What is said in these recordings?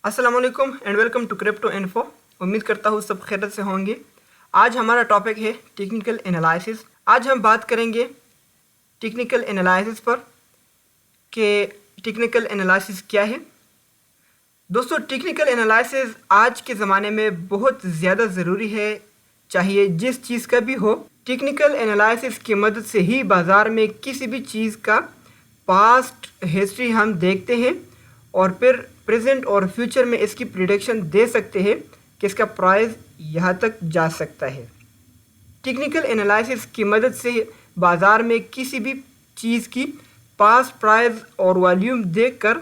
अस्सलाम वालेकुम and welcome to Crypto Info. उम्मीद करता हूँ सब खैरियत से होंगे। आज हमारा टॉपिक है टेक्निकल एनालिसिस। आज हम बात करेंगे टेक्निकल एनालिसिस पर कि टेक्निकल एनालिसिस क्या है। दोस्तों, टेक्निकल एनालिसिस आज के ज़माने में बहुत ज़्यादा ज़रूरी है, चाहिए जिस चीज़ का भी हो। टेक्निकल एनालिसिस की मदद से ही बाज़ार में किसी भी चीज़ का पास्ट हिस्ट्री हम देखते हैं और फिर प्रेजेंट और फ्यूचर में इसकी प्रिडिक्शन दे सकते हैं कि इसका प्राइस यहाँ तक जा सकता है। टेक्निकल एनालिसिस की मदद से बाज़ार में किसी भी चीज़ की पास्ट प्राइस और वॉल्यूम देखकर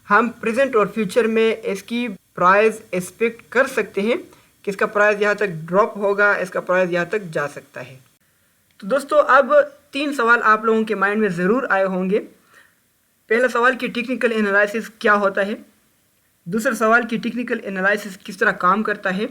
हम प्रेजेंट और फ्यूचर में इसकी प्राइस एक्सपेक्ट कर सकते हैं कि इसका प्राइस यहाँ तक ड्रॉप होगा, इसका प्राइस यहाँ तक जा सकता है। तो दोस्तों, अब 3 सवाल आप लोगों के माइंड में ज़रूर आए होंगे। पहला सवाल कि टेक्निकल एनालिसिस क्या होता है, दूसरा सवाल कि टेक्निकल एनालिसिस किस तरह काम करता है,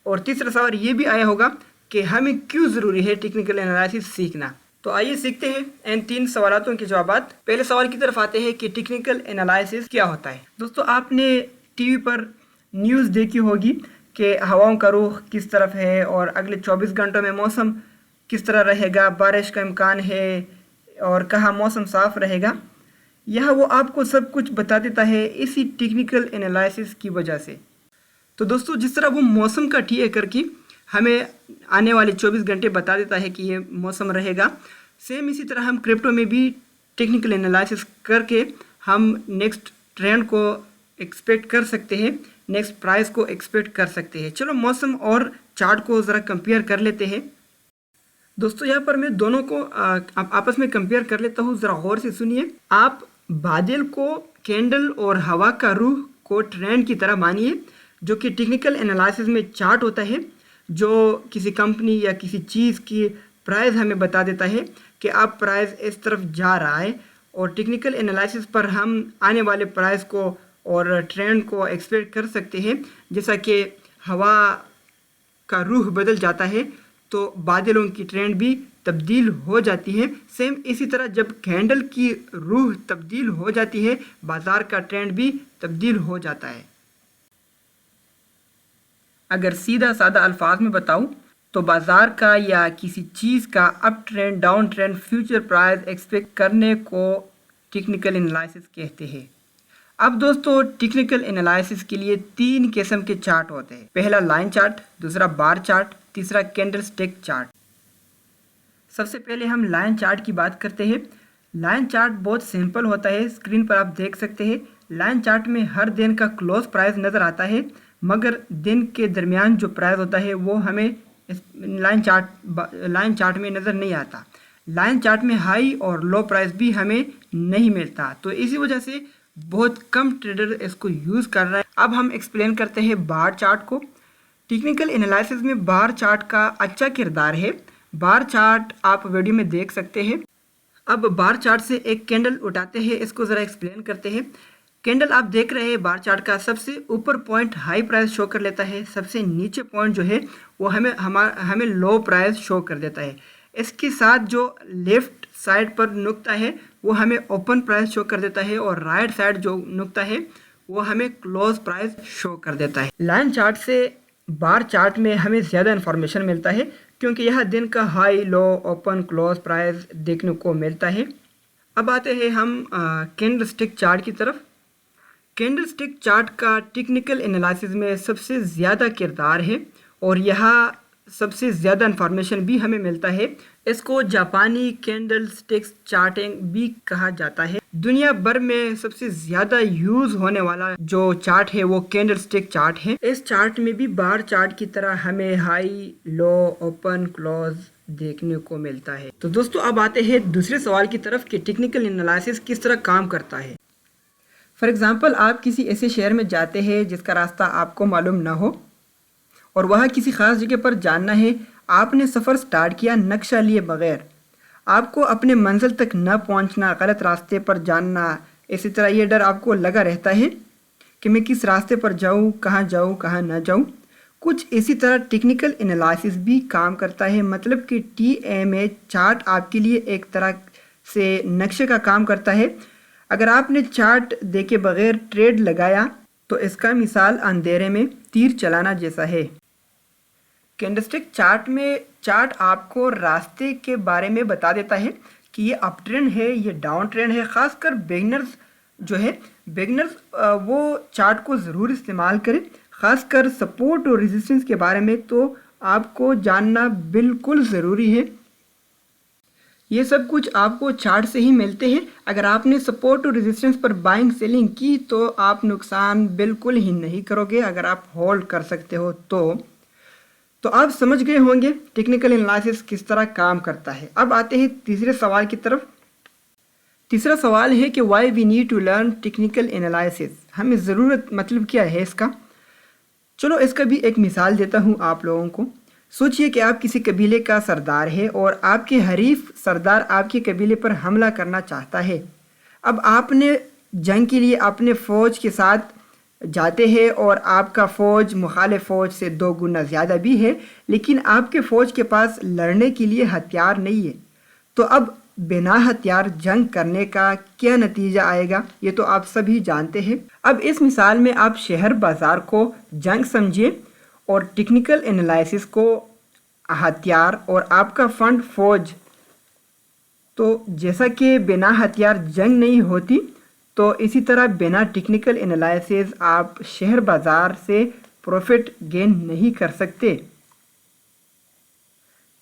और तीसरा सवाल ये भी आया होगा कि हमें क्यों ज़रूरी है टेक्निकल एनालिसिस सीखना। तो आइए सीखते हैं इन 3 सवालों के जवाब। पहले सवाल की तरफ आते हैं कि टेक्निकल एनालिसिस क्या होता है। दोस्तों, आपने टीवी पर न्यूज़ देखी होगी कि हवाओं का रुख किस तरफ है और अगले 24 घंटों में मौसम किस तरह रहेगा, बारिश का इम्कान है और कहाँ मौसम साफ़ रहेगा। यह वो आपको सब कुछ बता देता है इसी टेक्निकल एनालिसिस की वजह से। तो दोस्तों, जिस तरह वो मौसम का ठीक करके हमें आने वाले 24 घंटे बता देता है कि ये मौसम रहेगा, सेम इसी तरह हम क्रिप्टो में भी टेक्निकल एनालिसिस करके हम नेक्स्ट ट्रेंड को एक्सपेक्ट कर सकते हैं, नेक्स्ट प्राइस को एक्सपेक्ट कर सकते हैं। चलो मौसम और चार्ट को ज़रा कंपेयर कर लेते हैं। दोस्तों, यहाँ पर मैं दोनों को आपस में कंपेयर कर लेता हूँ, ज़रा गौर से सुनिए। आप बादल को कैंडल और हवा का रुख को ट्रेंड की तरह मानिए, जो कि टेक्निकल एनालिसिस में चार्ट होता है, जो किसी कंपनी या किसी चीज़ की प्राइस हमें बता देता है कि अब प्राइस इस तरफ जा रहा है, और टेक्निकल एनालिसिस पर हम आने वाले प्राइस को और ट्रेंड को एक्सपेक्ट कर सकते हैं। जैसा कि हवा का रुख बदल जाता है तो बादलों की ट्रेंड भी तब्दील हो जाती है। सेम इसी तरह जब कैंडल की रुख तब्दील हो जाती है, बाज़ार का ट्रेंड भी तब्दील हो जाता है। अगर सीधा साधा अल्फाज में बताऊं तो बाज़ार का या किसी चीज़ का up trend, down trend, future price expect करने को टेक्निकल एनालिसिस कहते हैं। अब दोस्तों, टेक्निकल एनालिसिस के लिए 3 किस्म के चार्ट होते हैं। पहला लाइन चार्ट, दूसरा बार चार्ट, तीसरा कैंडलस्टिक चार्ट। सबसे पहले हम लाइन चार्ट की बात करते हैं। लाइन चार्ट बहुत सिंपल होता है, स्क्रीन पर आप देख सकते हैं। लाइन चार्ट में हर दिन का क्लोज प्राइस नज़र आता है, मगर दिन के दरमियान जो प्राइस होता है वो हमें इस लाइन चार्ट में नज़र नहीं आता। लाइन चार्ट में हाई और लो प्राइस भी हमें नहीं मिलता, तो इसी वजह से बहुत कम ट्रेडर इसको यूज़ कर रहा है। अब हम एक्सप्लेन करते हैं बार चार्ट को। टेक्निकल एनालिसिस में बार चार्ट का अच्छा किरदार है। बार चार्ट आप वीडियो में देख सकते हैं। अब बार चार्ट से एक कैंडल उठाते हैं, इसको ज़रा एक्सप्लेन करते हैं। कैंडल आप देख रहे हैं बार चार्ट का सबसे ऊपर पॉइंट हाई प्राइस शो कर लेता है, सबसे नीचे पॉइंट जो है वो हमें लो प्राइस शो कर देता है। इसके साथ जो लेफ़्ट साइड पर नुक्ता है वो हमें ओपन प्राइस शो कर देता है, और राइट साइड जो नुक्ता है वो हमें क्लोज प्राइस शो कर देता है। लाइन चार्ट से बार चार्ट में हमें ज़्यादा इन्फॉर्मेशन मिलता है, क्योंकि यह दिन का हाई, लो, ओपन, क्लोज प्राइस देखने को मिलता है। अब आते हैं हम कैंडलस्टिक चार्ट की तरफ। कैंडलस्टिक चार्ट का टेक्निकल एनालिसिस में सबसे ज़्यादा किरदार है, और यह सबसे ज़्यादा इन्फॉर्मेशन भी हमें मिलता है। इसको जापानी कैंडलस्टिक चार्टिंग भी कहा जाता है। दुनिया भर में सबसे ज़्यादा यूज़ होने वाला जो चार्ट है वो कैंडलस्टिक चार्ट है। इस चार्ट में भी बार चार्ट की तरह हमें हाई, लो, ओपन, क्लोज देखने को मिलता है। तो दोस्तों, अब आते हैं दूसरे सवाल की तरफ कि टेक्निकल एनालिसिस किस तरह काम करता है। फॉर एग्ज़ाम्पल, आप किसी ऐसे शहर में जाते हैं जिसका रास्ता आपको मालूम ना हो, और वहाँ किसी ख़ास जगह पर जाना है। आपने सफ़र स्टार्ट किया नक्शा लिए बग़ैर। आपको अपने मंजिल तक न पहुँचना, गलत रास्ते पर जाना, इसी तरह ये डर आपको लगा रहता है कि मैं किस रास्ते पर जाऊँ, कहाँ ना जाऊँ। कुछ इसी तरह टेक्निकल एनालिसिस भी काम करता है। मतलब कि TMA चार्ट आपके लिए एक तरह से नक्शे का काम करता है। अगर आपने चार्ट देखे बग़ैर ट्रेड लगाया तो इसका मिसाल अंधेरे में तीर चलाना जैसा है। कैंडलस्टिक चार्ट में चार्ट आपको रास्ते के बारे में बता देता है कि ये अप ट्रेंड है, ये डाउन ट्रेंड है। ख़ासकर बिगनर्स जो है, बिगनर्स वो चार्ट को ज़रूर इस्तेमाल करें। ख़ासकर सपोर्ट और रेजिस्टेंस के बारे में तो आपको जानना बिल्कुल ज़रूरी है। ये सब कुछ आपको चार्ट से ही मिलते हैं। अगर आपने सपोर्ट और रेजिस्टेंस पर बाइंग सेलिंग की तो आप नुकसान बिल्कुल ही नहीं करोगे। अगर आप होल्ड कर सकते हो तो आप समझ गए होंगे टेक्निकल एनालिसिस किस तरह काम करता है। अब आते हैं तीसरे सवाल की तरफ। तीसरा सवाल है कि why we need to learn technical analysis, हमें ज़रूरत मतलब क्या है इसका। चलो इसका भी एक मिसाल देता हूँ आप लोगों को। सोचिए कि आप किसी कबीले का सरदार है और आपके हरीफ सरदार आपके कबीले पर हमला करना चाहता है। अब आपने जंग के लिए अपने फ़ौज के साथ जाते हैं और आपका फ़ौज मुखालिफ फ़ौज से 2 गुना ज़्यादा भी है, लेकिन आपके फ़ौज के पास लड़ने के लिए हथियार नहीं है। तो अब बिना हथियार जंग करने का क्या नतीजा आएगा, ये तो आप सभी जानते हैं। अब इस मिसाल में आप शहर बाज़ार को जंग समझिए और टेक्निकल एनालिसिस को हथियार और आपका फंड फ़ौज। तो जैसा कि बिना हथियार जंग नहीं होती, तो इसी तरह बिना टेक्निकल एनालिसिस आप शहर बाज़ार से प्रॉफिट गेन नहीं कर सकते,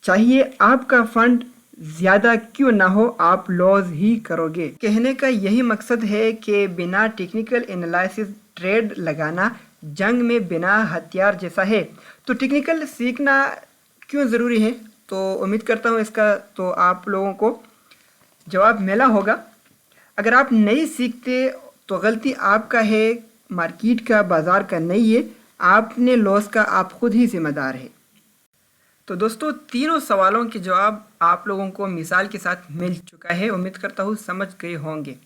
चाहिए आपका फंड ज़्यादा क्यों ना हो, आप लॉस ही करोगे। कहने का यही मकसद है कि बिना टेक्निकल एनालिसिस ट्रेड लगाना जंग में बिना हथियार जैसा है। तो टेक्निकल सीखना क्यों ज़रूरी है, तो उम्मीद करता हूँ इसका तो आप लोगों को जवाब मिला होगा। अगर आप नहीं सीखते तो गलती आपका है, मार्केट का, बाज़ार का नहीं है। आपने लॉस का आप खुद ही जिम्मेदार है। तो दोस्तों, तीनों सवालों के जवाब आप लोगों को मिसाल के साथ मिल चुका है। उम्मीद करता हूँ समझ गए होंगे।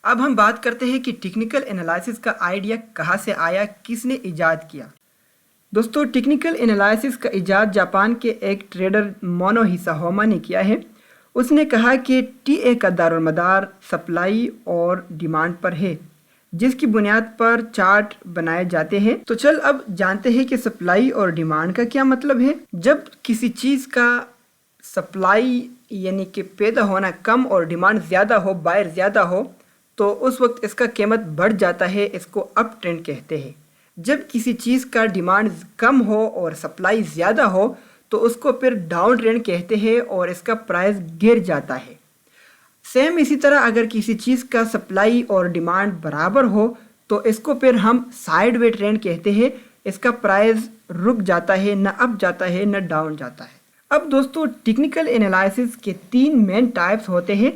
अब हम बात करते हैं कि टेक्निकल एनालिसिस का आइडिया कहाँ से आया, किसने इजाद किया। दोस्तों, टेक्निकल एनालिसिस का इजाद जापान के एक ट्रेडर मोनो हिसाहोमा ने किया है। उसने कहा कि टीए का दारोमदार सप्लाई और डिमांड पर है, जिसकी बुनियाद पर चार्ट बनाए जाते हैं। तो चल अब जानते हैं कि सप्लाई और डिमांड का क्या मतलब है। जब किसी चीज़ का सप्लाई यानी कि पैदा होना कम और डिमांड ज़्यादा हो, बायर ज़्यादा हो, तो उस वक्त इसका कीमत बढ़ जाता है। इसको अप ट्रेंड कहते हैं। जब किसी चीज़ का डिमांड कम हो और सप्लाई ज़्यादा हो तो उसको फिर डाउन ट्रेंड कहते हैं और इसका प्राइस गिर जाता है। सेम इसी तरह अगर किसी चीज़ का सप्लाई और डिमांड बराबर हो तो इसको फिर हम साइड वे ट्रेंड कहते हैं। इसका प्राइस रुक जाता है, न अप जाता है न डाउन जाता है। अब दोस्तों, टेक्निकल एनालिसिस के 3 मेन टाइप्स होते हैं।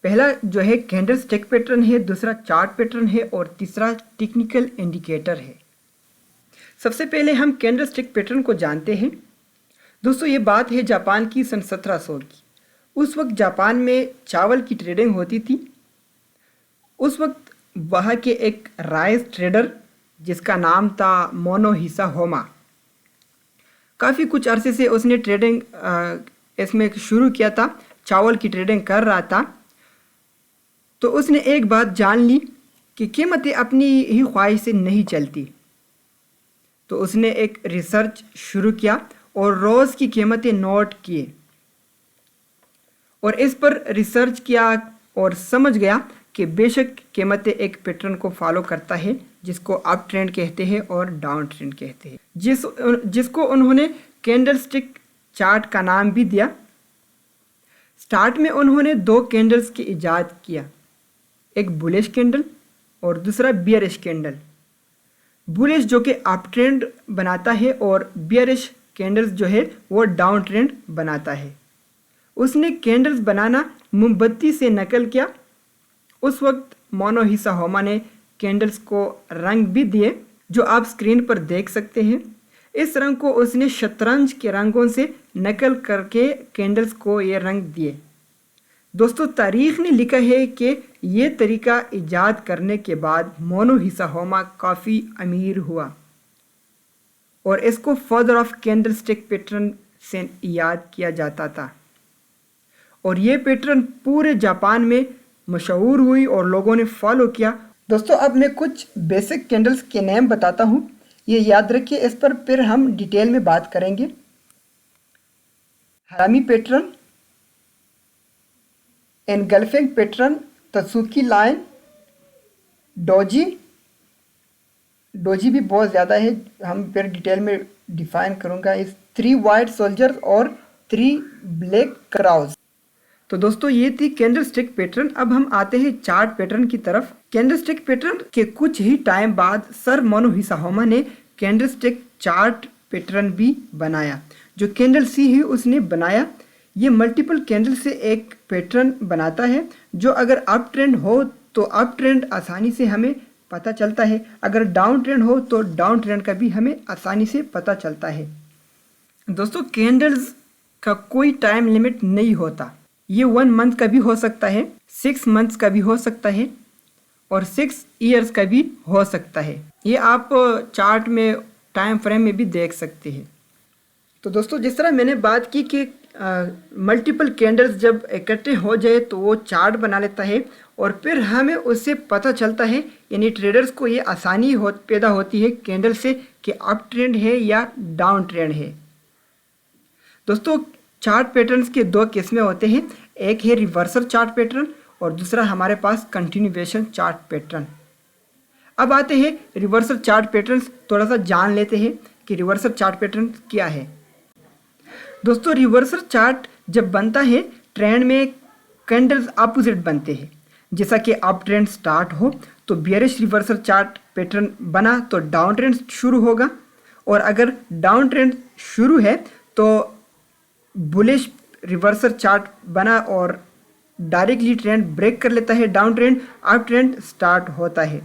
पहला जो है कैंडलस्टिक पैटर्न है, दूसरा चार्ट पैटर्न है और तीसरा टेक्निकल इंडिकेटर है। सबसे पहले हम कैंडलस्टिक पैटर्न को जानते हैं। दोस्तों, ये बात है जापान की सन 1700 की। उस वक्त जापान में चावल की ट्रेडिंग होती थी। उस वक्त वहाँ के एक राइस ट्रेडर जिसका नाम था मोनो हिसाहोमा, काफ़ी कुछ अरसे से उसने ट्रेडिंग इसमें शुरू किया था, चावल की ट्रेडिंग कर रहा था। तो उसने एक बात जान ली कि कीमतें अपनी ही ख्वाहिश से नहीं चलती। तो उसने एक रिसर्च शुरू किया और रोज़ की कीमतें नोट किए और इस पर रिसर्च किया और समझ गया कि बेशक कीमतें एक पैटर्न को फॉलो करता है जिसको अप ट्रेंड कहते हैं और डाउन ट्रेंड कहते हैं, जिसको उन्होंने कैंडलस्टिक चार्ट का नाम भी दिया। स्टार्ट में उन्होंने 2 कैंडल्स की इजाद किया, एक बुलिश कैंडल और दूसरा बियरिश कैंडल। बुलिश जो कि अप ट्रेंड बनाता है और बियरिश कैंडल्स जो है वो डाउन ट्रेंड बनाता है। उसने कैंडल्स बनाना मोमबत्ती से नकल किया। उस वक्त मोनो हिसाहोमा ने कैंडल्स को रंग भी दिए जो आप स्क्रीन पर देख सकते हैं। इस रंग को उसने शतरंज के रंगों से नकल करके कैंडल्स को ये रंग दिए। दोस्तों, तारीख ने लिखा है कि ये तरीका इजाद करने के बाद मोनो हिसाहोमा काफ़ी अमीर हुआ और इसको फादर ऑफ कैंडलस्टिक पैटर्न से याद किया जाता था। और ये पैटर्न पूरे जापान में मशहूर हुई और लोगों ने फॉलो किया दोस्तों अब मैं कुछ बेसिक कैंडल्स के नेम बताता हूँ, ये याद रखिए, इस पर फिर हम डिटेल में बात करेंगे। Harami pattern, engulfing pattern, tasuki line, doji. Doji भी बहुत ज़्यादा है, हम फिर डिटेल में डिफाइन करूँगा। इस 3 वाइट सोल्जर्स और 3 ब्लैक क्राउज। तो दोस्तों ये थी कैंडल स्टिक पैटर्न। अब हम आते हैं चार्ट पैटर्न की तरफ। कैंडल स्टिक पैटर्न के कुछ ही टाइम बाद सर मोनो हिसाहोमा ने कैंडल स्टिक चार्ट पैटर्न भी बनाया, जो कैंडल सी है उसने बनाया। ये मल्टीपल कैंडल से एक पैटर्न बनाता है, जो अगर अप ट्रेंड हो तो अप ट्रेंड आसानी से हमें पता चलता है, अगर डाउन ट्रेंड हो तो डाउन ट्रेंड का भी हमें आसानी से पता चलता है। दोस्तों कैंडल्स का कोई टाइम लिमिट नहीं होता, ये 1 मंथ का भी हो सकता है, 6 मंथ्स का भी हो सकता है और 6 ईयर्स का भी हो सकता है। ये आप चार्ट में टाइम फ्रेम में भी देख सकते हैं। तो दोस्तों जिस तरह मैंने बात की कि मल्टीपल कैंडल्स जब इकट्ठे हो जाए तो वो चार्ट बना लेता है और फिर हमें उससे पता चलता है, यानी ट्रेडर्स को ये आसानी पैदा होती है कैंडल से कि अप ट्रेंड है या डाउन ट्रेंड है। दोस्तों चार्ट पैटर्न्स के 2 किस्में होते हैं, एक है रिवर्सल चार्ट पैटर्न और दूसरा हमारे पास कंटिन्यूएशन चार्ट पैटर्न। अब आते हैं रिवर्सल चार्ट पैटर्न्स, थोड़ा सा जान लेते हैं कि रिवर्सल चार्ट पैटर्न क्या है। दोस्तों रिवर्सल चार्ट जब बनता है ट्रेंड में कैंडल्स अपोजिट बनते हैं, जैसा कि अप ट्रेंड स्टार्ट हो तो बियरिश रिवर्सल चार्ट पैटर्न बना तो डाउन ट्रेंड शुरू होगा, और अगर डाउन ट्रेंड शुरू है तो बुलिश रिवर्सल चार्ट बना और डायरेक्टली ट्रेंड ब्रेक कर लेता है down trend, up trend start होता है।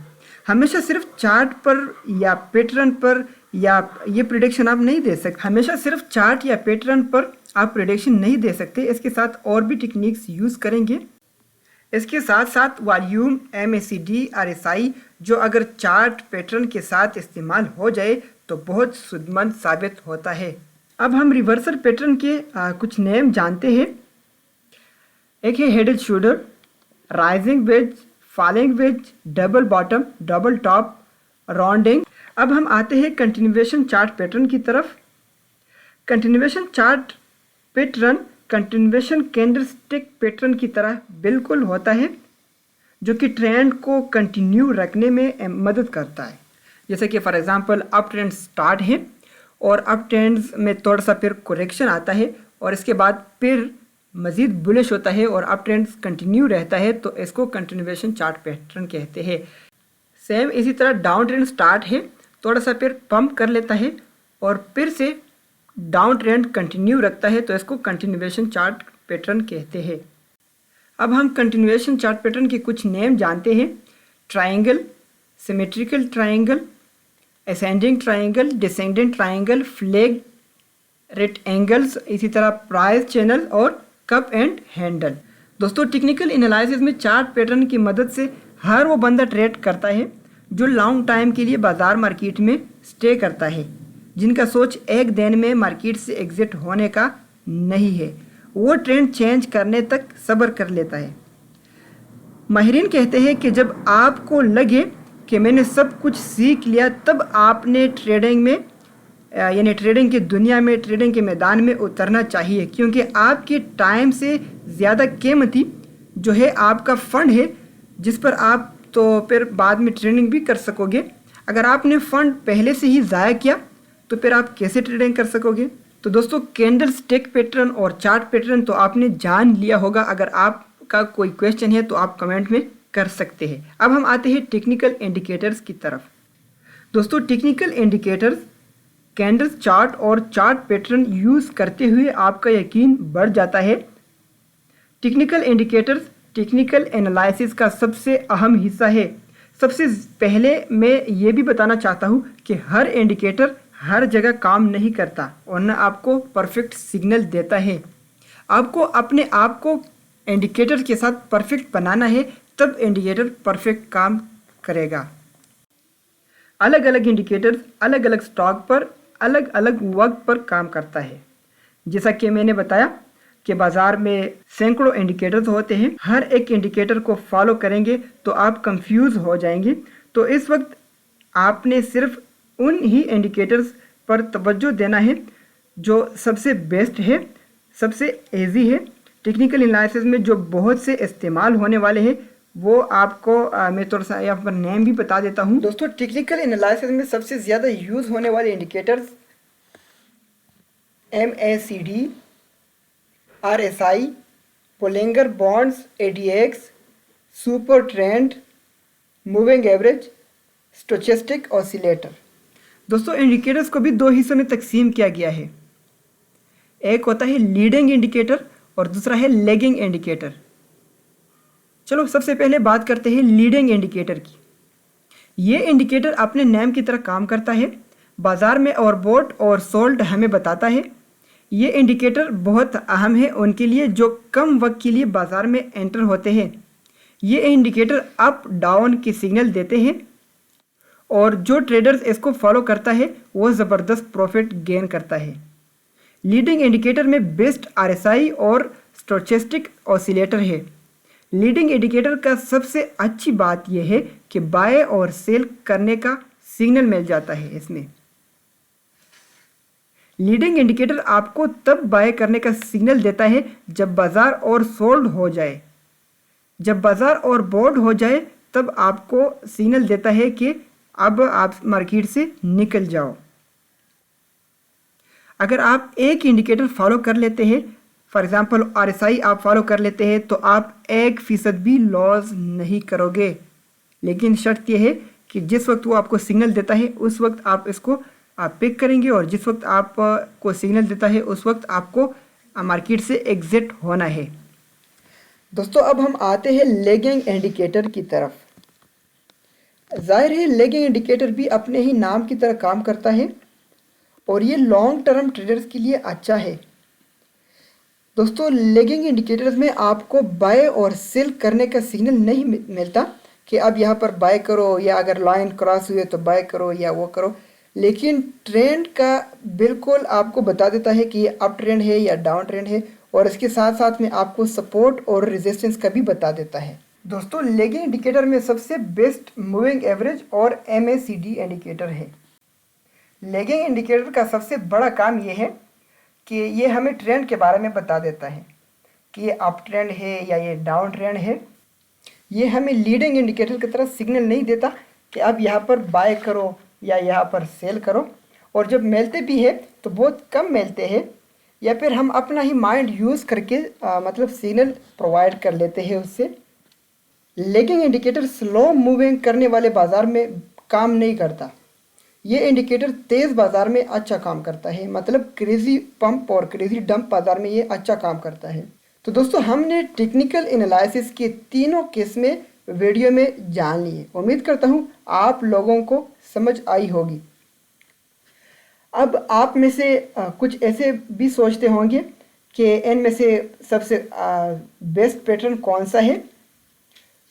हमेशा सिर्फ चार्ट पर या पैटर्न पर या ये प्रेडिक्शन आप नहीं दे सकते, हमेशा सिर्फ चार्ट या पैटर्न पर आप प्रेडिक्शन नहीं दे सकते, इसके साथ और भी टेक्निक्स यूज़ करेंगे। इसके साथ साथ वॉल्यूम, MACD, RSI जो अगर चार्ट पैटर्न के साथ इस्तेमाल हो जाए तो बहुत सुदमंद साबित होता है। अब हम रिवर्सल पैटर्न के कुछ नेम जानते हैं। एक है head and shoulder, rising veg, falling veg, double bottom, double top, rounding. अब हम आते हैं कंटिन्यूएशन चार्ट पैटर्न की तरफ। Continuation chart pattern continuation candlestick pattern की तरह बिल्कुल होता है, जो कि ट्रेंड को कंटिन्यू रखने में मदद करता है। जैसे कि for example up trend start है और अप ट्रेंड्स में थोड़ा सा फिर करेक्शन आता है और इसके बाद फिर मज़ीद बुलिश होता है और अप ट्रेंड्स कंटिन्यू रहता है, तो इसको कंटिन्यूएशन चार्ट पैटर्न कहते हैं। सेम इसी तरह डाउन ट्रेंड स्टार्ट है, थोड़ा सा फिर पंप कर लेता है और फिर से डाउन ट्रेंड कंटिन्यू रखता है, तो इसको कंटिन्यूएशन चार्ट पैटर्न कहते हैं। अब हम कंटिन्यूएशन चार्ट पैटर्न के कुछ नेम जानते हैं। Triangle, symmetrical triangle, ascending triangle, descending triangle, flag rectangles, इसी तरह प्राइस चैनल और कप एंड हैंडल। दोस्तों टेक्निकल एनालिसिस में चार्ट पैटर्न की मदद से हर वो बंदा ट्रेड करता है जो लॉन्ग टाइम के लिए बाजार मार्केट में स्टे करता है, जिनका सोच एक दिन में मार्केट से एग्जिट होने का नहीं है, वो ट्रेंड चेंज करने तक सब्र कर लेता है। माहिरीन कहते हैं कि जब आपको लगे कि मैंने सब कुछ सीख लिया, तब आपने ट्रेडिंग में यानी ट्रेडिंग की दुनिया में, ट्रेडिंग के मैदान में उतरना चाहिए, क्योंकि आपके टाइम से ज़्यादा कीमती जो है आपका फ़ंड है, जिस पर आप तो फिर बाद में ट्रेडिंग भी कर सकोगे। अगर आपने फ़ंड पहले से ही ज़ाया किया तो फिर आप कैसे ट्रेडिंग कर सकोगे। तो दोस्तों कैंडल स्टिक पैटर्न और चार्ट पैटर्न तो आपने जान लिया होगा। अगर आपका कोई क्वेश्चन है तो आप कमेंट में कर सकते हैं। अब हम आते हैं टेक्निकल इंडिकेटर्स की तरफ। दोस्तों टेक्निकल इंडिकेटर्स कैंडल चार्ट और चार्ट पैटर्न यूज़ करते हुए आपका यकीन बढ़ जाता है। टेक्निकल इंडिकेटर्स टेक्निकल एनालिसिस का सबसे अहम हिस्सा है। सबसे पहले मैं ये भी बताना चाहता हूँ कि हर इंडिकेटर हर जगह काम नहीं करता और न आपको परफेक्ट सिग्नल देता है। आपको अपने आप को इंडिकेटर के साथ परफेक्ट बनाना है, तब इंडिकेटर परफेक्ट काम करेगा। अलग अलग इंडिकेटर्स अलग अलग स्टॉक पर अलग अलग वक्त पर काम करता है। जैसा कि मैंने बताया कि बाज़ार में सैकड़ों इंडिकेटर्स होते हैं, हर एक इंडिकेटर को फॉलो करेंगे तो आप कंफ्यूज हो जाएंगे। तो इस वक्त आपने सिर्फ उन ही इंडिकेटर्स पर तवज्जो देना है जो सबसे बेस्ट है, सबसे इजी है। टेक्निकल एनालिसिस में जो बहुत से इस्तेमाल होने वाले हैं वो आपको मैं थोड़ा सा यहाँ पर नेम भी बता देता हूँ। दोस्तों, टेक्निकल एनालिसिस में सबसे ज़्यादा यूज़ होने वाले indicators MACD, RSI, Bollinger bands, ADX, super trend, moving average, stochastic oscillator. दोस्तों, इंडिकेटर्स को भी दो हिस्सों में तकसीम किया गया है। एक होता है लीडिंग इंडिकेटर और दूसरा है लैगिंग इंडिकेटर। चलो सबसे पहले बात करते हैं लीडिंग इंडिकेटर की। ये इंडिकेटर अपने नेम की तरह काम करता है। बाज़ार में ओवरबॉट और सोल्ड हमें बताता है। ये इंडिकेटर बहुत अहम है उनके लिए जो कम वक्त के लिए बाज़ार में एंटर होते हैं। ये इंडिकेटर अप डाउन की सिग्नल देते हैं और जो ट्रेडर्स इसको फॉलो करता है वो ज़बरदस्त प्रॉफिट गेन करता है। लीडिंग इंडिकेटर में बेस्ट RSI और स्टोचेस्टिक ऑसिलेटर है। लीडिंग इंडिकेटर का सबसे अच्छी बात यह है कि बाय और सेल करने का सिग्नल मिल जाता है। इसमें लीडिंग इंडिकेटर आपको तब बाय करने का सिग्नल देता है जब बाजार और सोल्ड हो जाए। जब बाजार और बोर्ड हो जाए तब आपको सिग्नल देता है कि अब आप मार्केट से निकल जाओ। अगर आप एक इंडिकेटर फॉलो कर लेते हैं, फॉर एग्जांपल RSI आप फॉलो कर लेते हैं, तो आप 1% भी लॉस नहीं करोगे। लेकिन शर्त यह है कि जिस वक्त वो आपको सिग्नल देता है उस वक्त आप इसको पिक करेंगे और जिस वक्त आपको सिग्नल देता है उस वक्त आपको मार्केट से एग्जिट होना है। दोस्तों, अब हम आते हैं लैगिंग इंडिकेटर की तरफ। जाहिर है लैगिंग इंडिकेटर भी अपने ही नाम की तरह काम करता है और ये लॉन्ग टर्म ट्रेडर्स के लिए अच्छा है। दोस्तों, लैगिंग इंडिकेटर्स में आपको बाय और सेल करने का सिग्नल नहीं मिलता कि अब यहाँ पर बाय करो या अगर लाइन क्रॉस हुए तो बाय करो या वो करो, लेकिन ट्रेंड का बिल्कुल आपको बता देता है कि ये अप ट्रेंड है या डाउन ट्रेंड है और इसके साथ साथ में आपको सपोर्ट और रेजिस्टेंस का भी बता देता है। दोस्तों, लैगिंग इंडिकेटर में सबसे बेस्ट मूविंग एवरेज और MACD इंडिकेटर है। लैगिंग इंडिकेटर का सबसे बड़ा काम ये है कि ये हमें ट्रेंड के बारे में बता देता है कि ये अप ट्रेंड है या ये डाउन ट्रेंड है। ये हमें लीडिंग इंडिकेटर की तरह सिग्नल नहीं देता कि अब यहाँ पर बाय करो या यहाँ पर सेल करो, और जब मिलते भी है तो बहुत कम मिलते हैं या फिर हम अपना ही माइंड यूज़ करके मतलब सिग्नल प्रोवाइड कर लेते हैं उससे। लैगिंग इंडिकेटर स्लो मूविंग करने वाले बाज़ार में काम नहीं करता। ये इंडिकेटर तेज़ बाज़ार में अच्छा काम करता है, मतलब क्रेज़ी पंप और क्रेज़ी डंप बाज़ार में ये अच्छा काम करता है। तो दोस्तों, हमने टेक्निकल एनालिसिस के तीनों किस्में वीडियो में जान लिए। उम्मीद करता हूँ आप लोगों को समझ आई होगी। अब आप में से कुछ ऐसे भी सोचते होंगे कि इनमें से सबसे बेस्ट पैटर्न कौन सा है।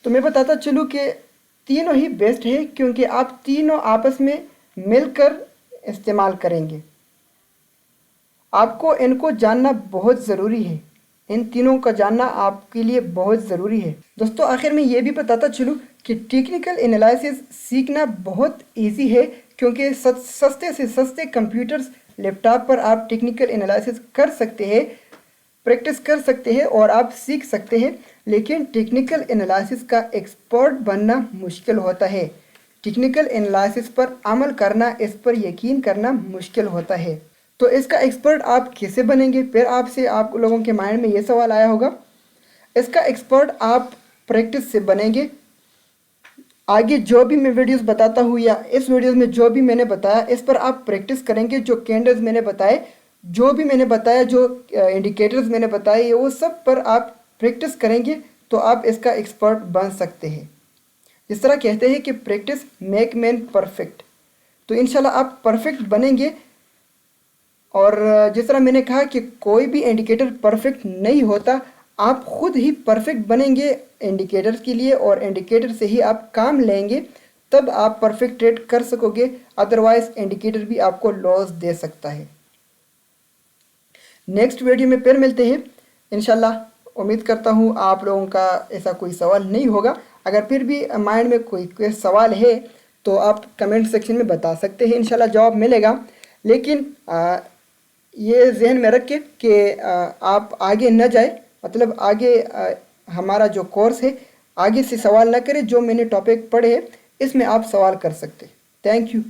तो मैं बताता चलूँ कि तीनों ही बेस्ट है, क्योंकि आप तीनों आपस में मिलकर इस्तेमाल करेंगे। आपको इनको जानना बहुत ज़रूरी है। इन तीनों का जानना आपके लिए बहुत ज़रूरी है। दोस्तों, आखिर में ये भी बताता चलूँ कि टेक्निकल एनालिसिस सीखना बहुत इजी है, क्योंकि सस्ते से सस्ते कंप्यूटर्स, लैपटॉप पर आप टेक्निकल एनालिसिस कर सकते हैं, प्रैक्टिस कर सकते हैं और आप सीख सकते हैं। लेकिन टेक्निकल एनालिसिस का एक्सपर्ट बनना मुश्किल होता है। टेक्निकल एनालिसिस पर अमल करना, इस पर यकीन करना मुश्किल होता है। तो इसका एक्सपर्ट आप कैसे बनेंगे? फिर आप लोगों के माइंड में ये सवाल आया होगा। इसका एक्सपर्ट आप प्रैक्टिस से बनेंगे। आगे जो भी मैं वीडियोस बताता हूँ या इस वीडियोस में जो भी मैंने बताया, इस पर आप प्रैक्टिस करेंगे। जो कैंडल्स मैंने बताए, जो भी मैंने बताया, जो इंडिकेटर्स मैंने बताए, वो सब पर आप प्रैक्टिस करेंगे तो आप इसका एक्सपर्ट बन सकते हैं। जिस तरह कहते हैं कि प्रैक्टिस मेक मैन परफेक्ट, तो इंशाल्लाह आप परफेक्ट बनेंगे। और जिस तरह मैंने कहा कि कोई भी इंडिकेटर परफेक्ट नहीं होता, आप खुद ही परफेक्ट बनेंगे इंडिकेटर्स के लिए और इंडिकेटर से ही आप काम लेंगे, तब आप परफेक्ट ट्रेड कर सकोगे। अदरवाइज इंडिकेटर भी आपको लॉस दे सकता है। नेक्स्ट वीडियो में फिर मिलते हैं। इंशाल्लाह उम्मीद करता हूँ आप लोगों का ऐसा कोई सवाल नहीं होगा। अगर फिर भी माइंड में कोई सवाल है तो आप कमेंट सेक्शन में बता सकते हैं, इंशाल्लाह जवाब मिलेगा। लेकिन ये जहन में रखें कि आप आगे न जाए, मतलब आगे हमारा जो कोर्स है आगे से सवाल ना करें, जो मैंने टॉपिक पढ़े हैं इसमें आप सवाल कर सकते हैं। Thank you.